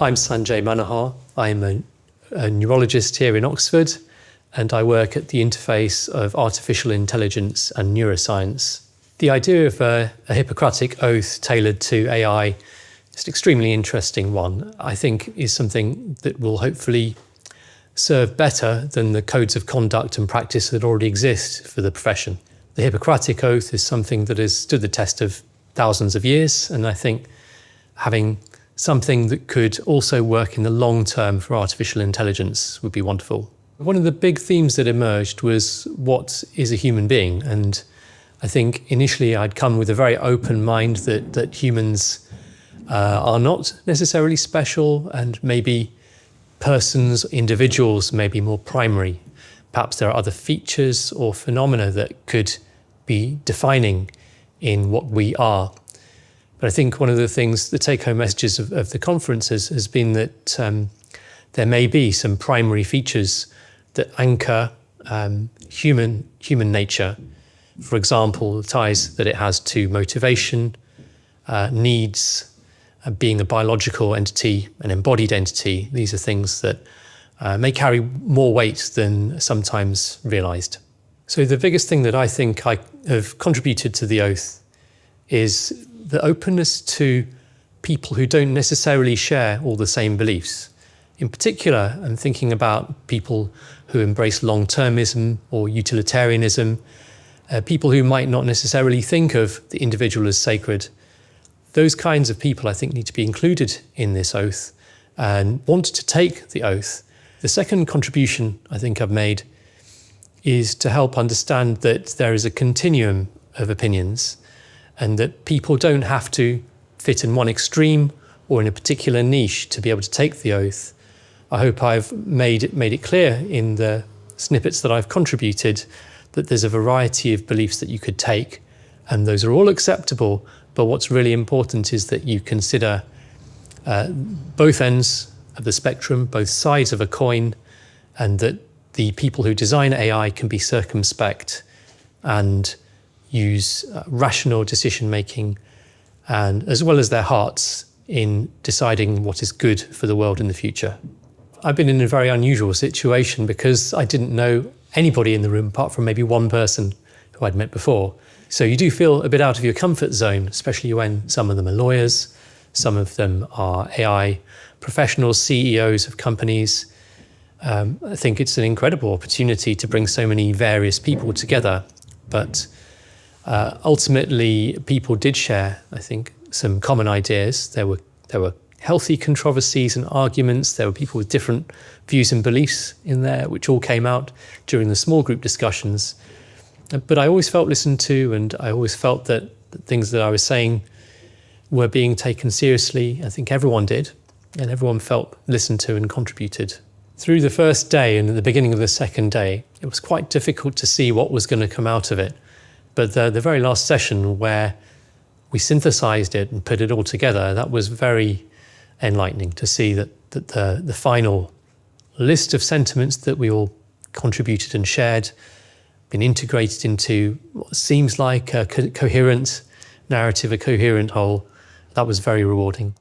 I'm Sanjay Manohar. I'm a neurologist here in Oxford, and I work at the interface of artificial intelligence and neuroscience. The idea of a Hippocratic oath tailored to AI is an extremely interesting one. I think is something that will hopefully serve better than the codes of conduct and practice that already exist for the profession. The Hippocratic oath is something that has stood the test of thousands of years, and I think having something that could also work in the long term for artificial intelligence would be wonderful. One of the big themes that emerged was what is a human being, and I think initially I'd come with a very open mind that humans are not necessarily special, and maybe persons, individuals may be more primary. Perhaps there are other features or phenomena that could be defining in what we are. But I think one of the things, the take-home messages of the conference has been that there may be some primary features that anchor human nature. For example, the ties that it has to motivation, needs, being a biological entity, an embodied entity. These are things that may carry more weight than sometimes realised. So the biggest thing that I think I have contributed to the oath is the openness to people who don't necessarily share all the same beliefs. In particular, I'm thinking about people who embrace long-termism or utilitarianism, people who might not necessarily think of the individual as sacred. Those kinds of people, I think, need to be included in this oath and want to take the oath. The second contribution I think I've made is to help understand that there is a continuum of opinions, and that people don't have to fit in one extreme or in a particular niche to be able to take the oath. I hope I've made it clear in the snippets that I've contributed that there's a variety of beliefs that you could take, and those are all acceptable, but what's really important is that you consider both ends of the spectrum, both sides of a coin, and that the people who design AI can be circumspect and use rational decision-making, and as well as their hearts in deciding what is good for the world in the future. I've been in a very unusual situation because I didn't know anybody in the room apart from maybe one person who I'd met before. So you do feel a bit out of your comfort zone, especially when some of them are lawyers, some of them are AI professionals, CEOs of companies. I think it's an incredible opportunity to bring so many various people together, but ultimately, people did share, I think, some common ideas. There were healthy controversies and arguments. There were people with different views and beliefs in there, which all came out during the small group discussions. But I always felt listened to, and I always felt that the things that I was saying were being taken seriously. I think everyone did, and everyone felt listened to and contributed. Through the first day and at the beginning of the second day, it was quite difficult to see what was going to come out of it. But the very last session where we synthesized it and put it all together, that was very enlightening to see that the final list of sentiments that we all contributed and shared been integrated into what seems like a coherent narrative, a coherent whole. That was very rewarding.